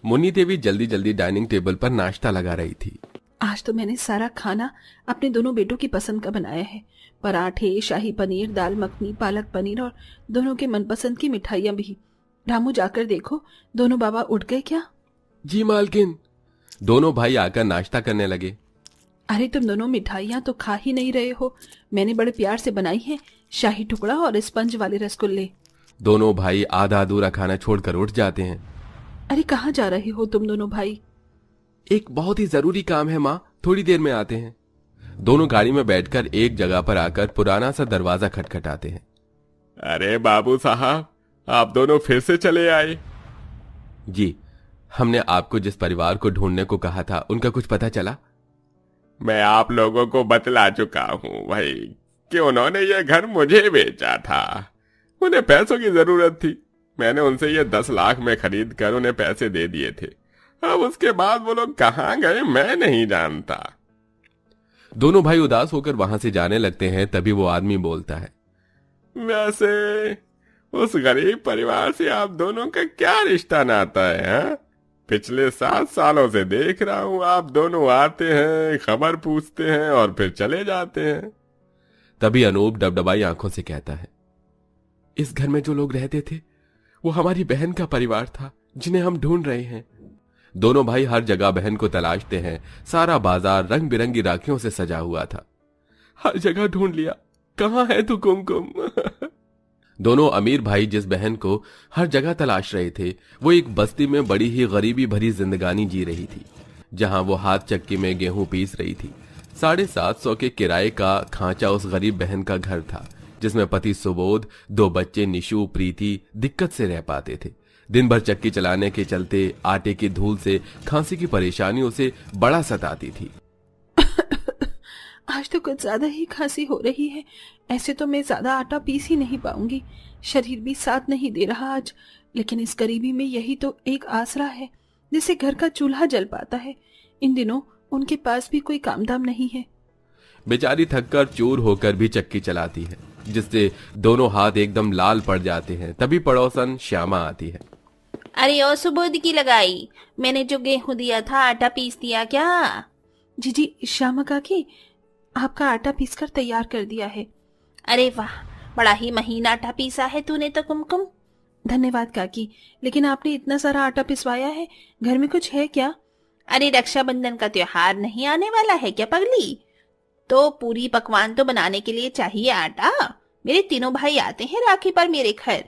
मुन्नी देवी जल्दी जल्दी dining table पर नाश्ता लगा रही थी। आज तो मैंने सारा खाना अपने दोनों बेटों की पसंद का बनाया है। पराठे, शाही पनीर, दाल मखनी, पालक पनीर और दोनों के मनपसंद की मिठाइयाँ भी। रामू जाकर देखो दोनों बाबा उठ गए क्या? जी मालकिन। दोनों भाई आकर नाश्ता करने लगे। अरे तुम दोनों मिठाइयाँ तो खा ही नहीं रहे हो। मैंने बड़े प्यार से बनाई है, शाही टुकड़ा और स्पंज वाले रसगुल्ले। दोनों भाई आधा अधूरा खाना छोड़कर उठ जाते हैं। अरे कहाँ जा रहे हो तुम दोनों भाई? एक बहुत ही जरूरी काम है माँ, थोड़ी देर में आते हैं। दोनों गाड़ी में बैठकर एक जगह पर आकर पुराना सा दरवाजा खटखटाते हैं। अरे बाबू साहब, आप दोनों फिर से चले आए? जी, हमने आपको जिस परिवार को ढूंढने को कहा था उनका कुछ पता चला? मैं आप लोगों को बतला चुका हूं भाई कि उन्होंने ये घर मुझे बेचा था। उन्हें पैसों की जरूरत थी। मैंने उनसे ये 10 लाख में खरीद कर उन्हें पैसे दे दिए थे। अब उसके बाद वो लोग कहाँ गए मैं नहीं जानता। दोनों भाई उदास होकर वहां से जाने लगते हैं। तभी वो आदमी बोलता है, वैसे उस गरीब परिवार से आप दोनों का क्या रिश्ता नाता है? हा? पिछले 7 सालों से देख रहा हूं आप दोनों आते हैं, खबर पूछते हैं और फिर चले जाते हैं। तभी अनूप डबडबाई आंखों से कहता है, इस घर में जो लोग रहते थे वो हमारी बहन का परिवार था जिन्हें हम ढूंढ रहे हैं। दोनों भाई हर जगह बहन को तलाशते हैं। सारा बाजार रंग बिरंगी राखियों से सजा हुआ था। हर जगह ढूंढ लिया, कहाँ है तू कुमकुम? दोनों अमीर भाई जिस बहन को हर जगह तलाश रहे थे वो एक बस्ती में बड़ी ही गरीबी भरी जिंदगानी जी रही थी, जहां वो हाथ चक्की में गेहूं पीस रही थी। 750 के किराए का खांचा उस गरीब बहन का घर था, जिसमें पति सुबोध, 2 बच्चे निशु, प्रीति दिक्कत से रह पाते थे। दिन भर चक्की चलाने के चलते आटे की धूल से खांसी की परेशानी उसे बड़ा सताती थी। आज तो कुछ ज्यादा ही खांसी हो रही है। ऐसे तो मैं ज्यादा आटा पीस ही नहीं पाऊंगी। शरीर भी साथ नहीं दे रहा आज। लेकिन इस गरीबी में यही तो एक आसरा है जिससे घर का चूल्हा जल पाता है। इन दिनों उनके पास भी कोई काम धाम नहीं है। बेचारी थककर चूर होकर भी चक्की चलाती है, जिससे दोनों हाथ एकदम लाल पड़ जाते हैं। तभी पड़ोसन श्यामा आती है। अरे ओ सुबोध की लगाई, मैंने जो गेहूं दिया था आटा पीस दिया क्या? जी श्यामा काकी, आपका आटा पीसकर तैयार कर दिया है। अरे वाह, बड़ा ही महीन आटा पीसा है तूने तो कुमकुम। धन्यवाद काकी, लेकिन आपने इतना सारा आटा पिसवाया है, घर में कुछ है क्या? अरे रक्षाबंधन का त्योहार नहीं आने वाला है क्या पगली? तो पूरी पकवान तो बनाने के लिए चाहिए आटा। मेरे तीनों भाई आते हैं राखी पर मेरे घर।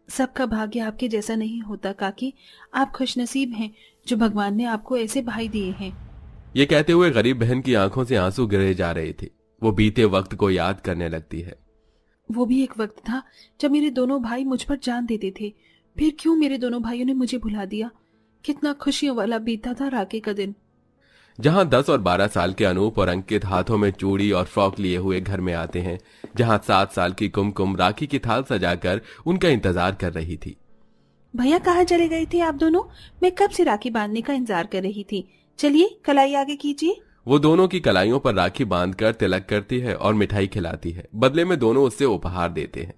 सबका भाग्य आपके जैसा नहीं होता काकी। आप खुशनसीब हैं जो भगवान ने आपको ऐसे भाई दिए हैं। ये कहते हुए गरीब बहन की आंखों से आंसू गिरे जा रहे थे। वो बीते वक्त को याद करने लगती है। वो भी एक वक्त था जब मेरे दोनों भाई मुझ पर जान देते थे। फिर क्यों मेरे दोनों भाइयों ने मुझे भुला दिया? कितना खुशियों वाला बीता था राखी का दिन। जहां 10 और 12 साल के अनूप और अंकित हाथों में चूड़ी और फ्रॉक लिए हुए घर में आते हैं, जहां 7 साल की कुमकुम राखी की थाल सजाकर उनका इंतजार कर रही थी। भैया कहाँ चले गए थे आप दोनों? मैं कब से राखी बांधने का इंतजार कर रही थी। चलिए कलाई आगे कीजिए। वो दोनों की कलाइयों पर राखी बांधकर तिलक करती है और मिठाई खिलाती है। बदले में दोनों उससे उपहार देते हैं।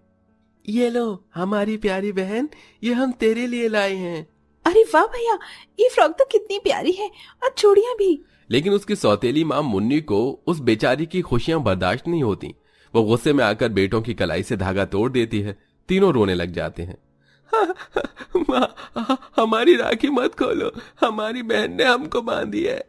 ये लो हमारी प्यारी बहन, ये हम तेरे लिए लाए हैं। अरे वाह भैया, ये फ्रॉक तो कितनी प्यारी है और चूड़ियां भी। लेकिन उसकी सौतेली माँ मुन्नी को उस बेचारी की खुशियां बर्दाश्त नहीं होती। वो गुस्से में आकर बेटों की कलाई से धागा तोड़ देती है। तीनों रोने लग जाते हैं। माँ, हमारी राखी मत खोलो, हमारी बहन ने हमको बांधी है।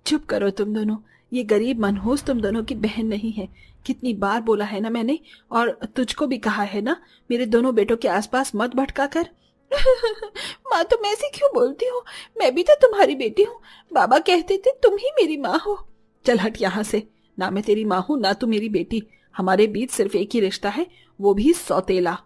चुप करो तुम दोनों, ये गरीब मनहूस तुम दोनों की बहन नहीं है। कितनी बार बोला है ना मैंने, और तुझको भी कहा है ना, मेरे दोनों बेटों के आसपास मत भटका कर। माँ तुम ऐसे क्यों बोलती हो? मैं भी तो तुम्हारी बेटी हूँ। बाबा कहते थे तुम ही मेरी माँ हो। चल हट यहाँ से, ना मैं तेरी माँ हूँ ना तू मेरी बेटी। हमारे बीच सिर्फ एक ही रिश्ता है, वो भी सौतेला।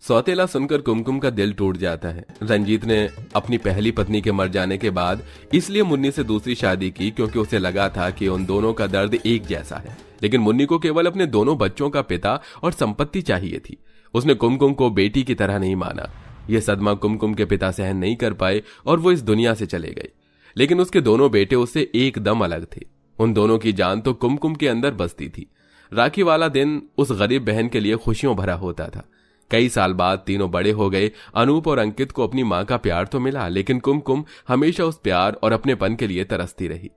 सौतेला सुनकर कुमकुम का दिल टूट जाता है। रंजीत ने अपनी पहली पत्नी के मर जाने के बाद इसलिए मुन्नी से दूसरी शादी की, क्योंकि उसे लगा था कि उन दोनों का दर्द एक जैसा है। लेकिन मुन्नी को केवल अपने दोनों बच्चों का पिता और संपत्ति चाहिए थी। उसने कुमकुम को बेटी की तरह नहीं माना। यह सदमा कुमकुम के पिता सहन नहीं कर पाए और वो इस दुनिया से चले गए। लेकिन उसके दोनों बेटे उससे एकदम अलग थे। उन दोनों की जान तो कुमकुम के अंदर बसती थी। राखी वाला दिन उस गरीब बहन के लिए खुशियों भरा होता था, कई साल बाद तीनों बड़े हो गए। अनूप और अंकित को अपनी माँ का प्यार तो मिला, लेकिन कुमकुम हमेशा उस प्यार और अपनेपन के लिए तरसती रही।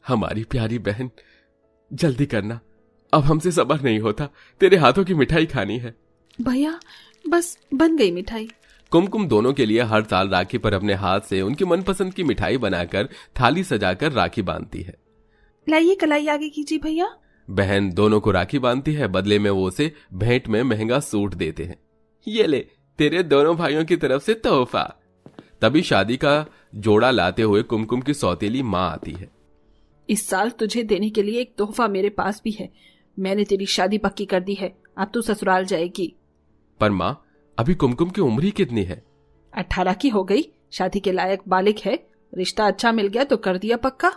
हमारी प्यारी बहन, जल्दी करना, अब हमसे सब्र नहीं होता, तेरे हाथों की मिठाई खानी है। भैया बस बन गई मिठाई। कुमकुम दोनों के लिए हर साल राखी पर अपने हाथ से उनकी मनपसंद की मिठाई बनाकर थाली सजाकर राखी बांधती है। लाइए कलाई आगे कीजिए भैया। बहन दोनों को राखी बांधती है, बदले में वो उसे भेंट में महंगा सूट देते हैं। ये ले तेरे दोनों भाइयों की तरफ से तोहफा। तभी शादी का जोड़ा लाते हुए कुमकुम की सौतेली माँ आती है। इस साल तुझे देने के लिए एक तोहफा मेरे पास भी है। मैंने तेरी शादी पक्की कर दी है, अब तू ससुराल जाएगी। पर माँ, अभी कुमकुम की उम्र ही कितनी है? 18 की हो गई, शादी के लायक बालिक है, रिश्ता अच्छा मिल गया तो कर दिया पक्का।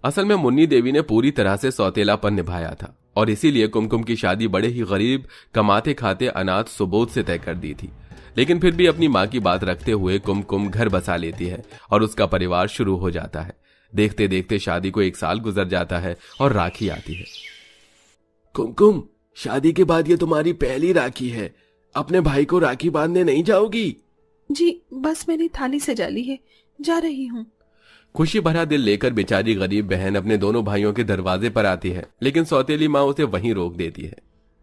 असल में मुन्नी देवी ने पूरी तरह से सौतेलापन निभाया था और इसीलिए कुमकुम की शादी बड़े ही गरीब कमाते खाते अनाथ सुबोध से तय कर दी थी। लेकिन फिर भी अपनी माँ की बात रखते हुए कुमकुम घर बसा लेती है और उसका परिवार शुरू हो जाता है। देखते देखते शादी को 1 साल गुजर जाता है और राखी आती है। कुमकुम, शादी के बाद ये तुम्हारी पहली राखी है, अपने भाई को राखी बांधने नहीं जाओगी? जी बस मैंने थाली सजा ली है, जा रही हूँ। खुशी भरा दिल लेकर बेचारी गरीब बहन अपने दोनों भाइयों के दरवाजे पर आती है, लेकिन सौतेली माँ उसे वहीं रोक देती है।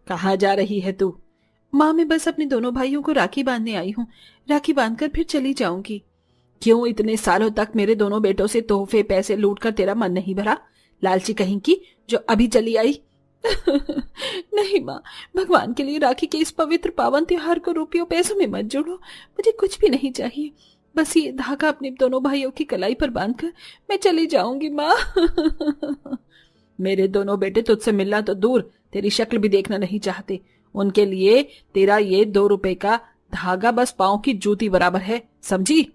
कहाँ जा रही है तू? माँ, मैं बस अपने दोनों भाइयों को राखी बांधने आई हूँ, राखी बांधकर फिर चली जाऊंगी। क्यों इतने सालों तक मेरे दोनों बेटों से तोहफे पैसे लूट कर तेरा मन नहीं भरा? लालची कहीं की जो अभी चली आई। नहीं माँ, भगवान के लिए राखी के इस पवित्र पावन त्योहार को रुपयों पैसों में मत जोड़ो। मुझे कुछ भी नहीं चाहिए, बस ये धागा अपने दोनों भाइयों की कलाई पर बांधकर मैं चली जाऊंगी माँ। मेरे दोनों बेटे तुझसे मिलना तो दूर, तेरी शक्ल भी देखना नहीं चाहते। उनके लिए तेरा ये 2 रुपए का धागा बस पांव की जूती बराबर है, समझी?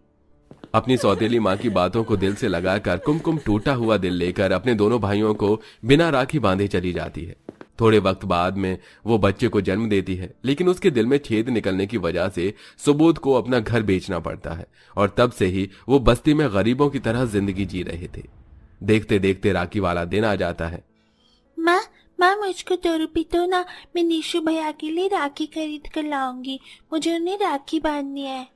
अपनी सौतेली माँ की बातों को दिल से लगाकर कुमकुम टूटा हुआ दिल लेकर अपने दोनों भाइयों को बिना राखी बांधे चली जाती है। थोड़े वक्त बाद में वो बच्चे को जन्म देती है, लेकिन उसके दिल में छेद निकलने की वजह से सुबोध को अपना घर बेचना पड़ता है और तब से ही वो बस्ती में गरीबों की तरह जिंदगी जी रहे थे। देखते देखते राखी वाला दिन आ जाता है। माँ माँ, मुझको 2 रुपए दो ना, मैं निशु भैया के लिए राखी खरीद कर लाऊंगी, मुझे उन्हें राखी बांधनी है।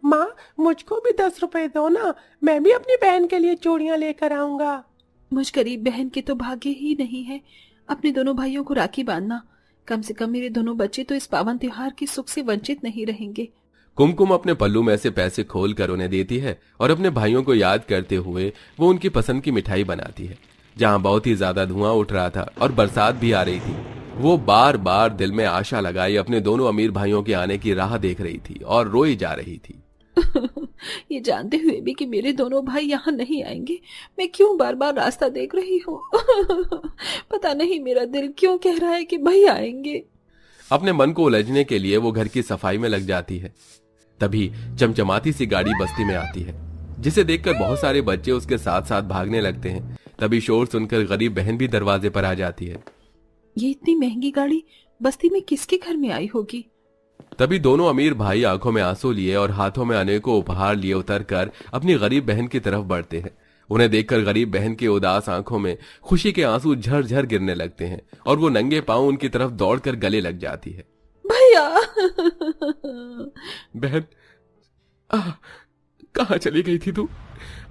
माँ, मुझको भी 10 रुपए दो ना, मैं भी अपनी बहन के लिए चूड़ियां लेकर आऊंगा। मुझ गरीब बहन के तो भाग्य ही नहीं है अपने दोनों भाइयों को राखी बांधना। कम से कम मेरे दोनों बच्चे तो इस पावन त्योहार के सुख से वंचित नहीं रहेंगे। कुमकुम अपने पल्लू में से पैसे खोल कर उन्हें देती है और अपने भाइयों को याद करते हुए वो उनकी पसंद की मिठाई बनाती है। जहाँ बहुत ही ज्यादा धुआं उठ रहा था और बरसात भी आ रही थी, वो बार बार दिल में आशा लगाई अपने दोनों अमीर भाइयों के आने की राह देख रही थी और रोई जा रही थी। ये जानते हुए भी कि मेरे दोनों भाई यहाँ नहीं आएंगे, मैं क्यों बार बार रास्ता देख रही हूँ। पता नहीं मेरा दिल क्यों कह रहा है कि भाई आएंगे। अपने मन को उलझने के लिए वो घर की सफाई में लग जाती है। तभी चमचमाती सी गाड़ी बस्ती में आती है, जिसे देखकर बहुत सारे बच्चे उसके साथ साथ भागने लगते हैं। तभी शोर सुनकर गरीब बहन भी दरवाजे पर आ जाती है। ये इतनी महंगी गाड़ी बस्ती में किसके घर में आई होगी? तभी दोनों अमीर भाई आंखों में आंसू लिए और हाथों में अनेकों उपहार लिए उतरकर अपनी गरीब बहन की तरफ बढ़ते हैं। उन्हें देखकर गरीब बहन की उदास आंखों में खुशी के आंसू झरझर गिरने लगते हैं और वो नंगे पांव उनकी तरफ दौड़कर गले लग जाती है। भैया! बहन, कहाँ चली गई थी तू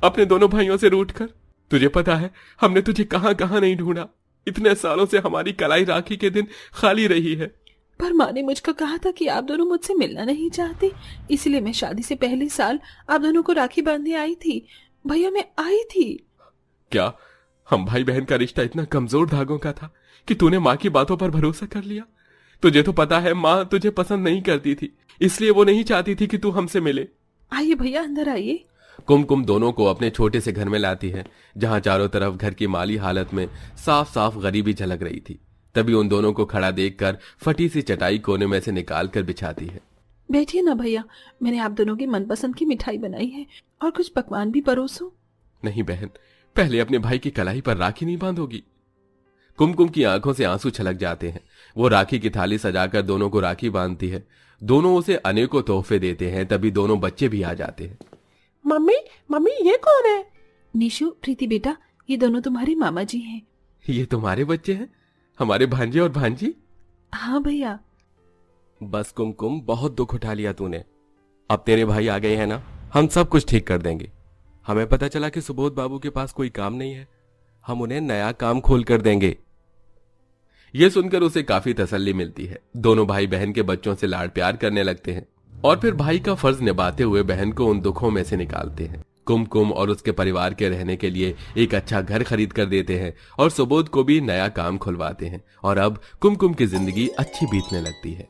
अपने दोनों भाइयों से रूठकर? तुझे पता है हमने तुझे कहाँ कहाँ नहीं ढूंढा। इतने सालों से हमारी कलाई राखी के दिन खाली रही है। पर माँ ने मुझको कहा था कि आप दोनों मुझसे मिलना नहीं चाहते, इसलिए मैं शादी से पहले साल आप दोनों को राखी बांधने आई थी। भैया, मैं आई थी। क्या हम भाई बहन का रिश्ता इतना कमजोर धागों का था कि तूने माँ की बातों पर भरोसा कर लिया? तुझे तो पता है माँ तुझे पसंद नहीं करती थी, इसलिए वो नहीं चाहती थी कि तू हमसे मिले। आइए भैया, अंदर आइए। कुमकुम दोनों को अपने छोटे से घर में लाती है, जहां चारों तरफ घर की माली हालत में साफ साफ गरीबी झलक रही थी। तभी उन दोनों को खड़ा देखकर फटी सी चटाई कोने में से निकाल कर बिछाती है। बैठिए ना भैया, मैंने आप दोनों की मनपसंद की मिठाई बनाई है और कुछ पकवान भी परोसूं। नहीं बहन, पहले अपने भाई की कलाई पर राखी नहीं बांधोगी? कुमकुम की आंखों से आंसू छलक जाते हैं। वो राखी की थाली सजाकर दोनों को राखी बांधती है। दोनों उसे अनेकों तोहफे देते हैं। तभी दोनों बच्चे भी आ जाते हैं। मम्मी, मम्मी, ये कौन है? निशु, प्रीति बेटा, ये दोनों तुम्हारे मामा जी हैं। ये तुम्हारे बच्चे हैं? हमारे भांजे और भांजी? हाँ भैया। बस कुमकुम, बहुत दुख उठा लिया तूने। अब तेरे भाई आ गए हैं ना, हम सब कुछ ठीक कर देंगे। हमें पता चला कि सुबोध बाबू के पास कोई काम नहीं है, हम उन्हें नया काम खोल कर देंगे। यह सुनकर उसे काफी तसल्ली मिलती है। दोनों भाई बहन के बच्चों से लाड प्यार करने लगते हैं और फिर भाई का फर्ज निभाते हुए बहन को उन दुखों में से निकालते हैं। कुमकुम और उसके परिवार के रहने के लिए एक अच्छा घर खरीद कर देते हैं और सुबोध को भी नया काम खुलवाते हैं और अब कुमकुम की जिंदगी अच्छी बीतने लगती है।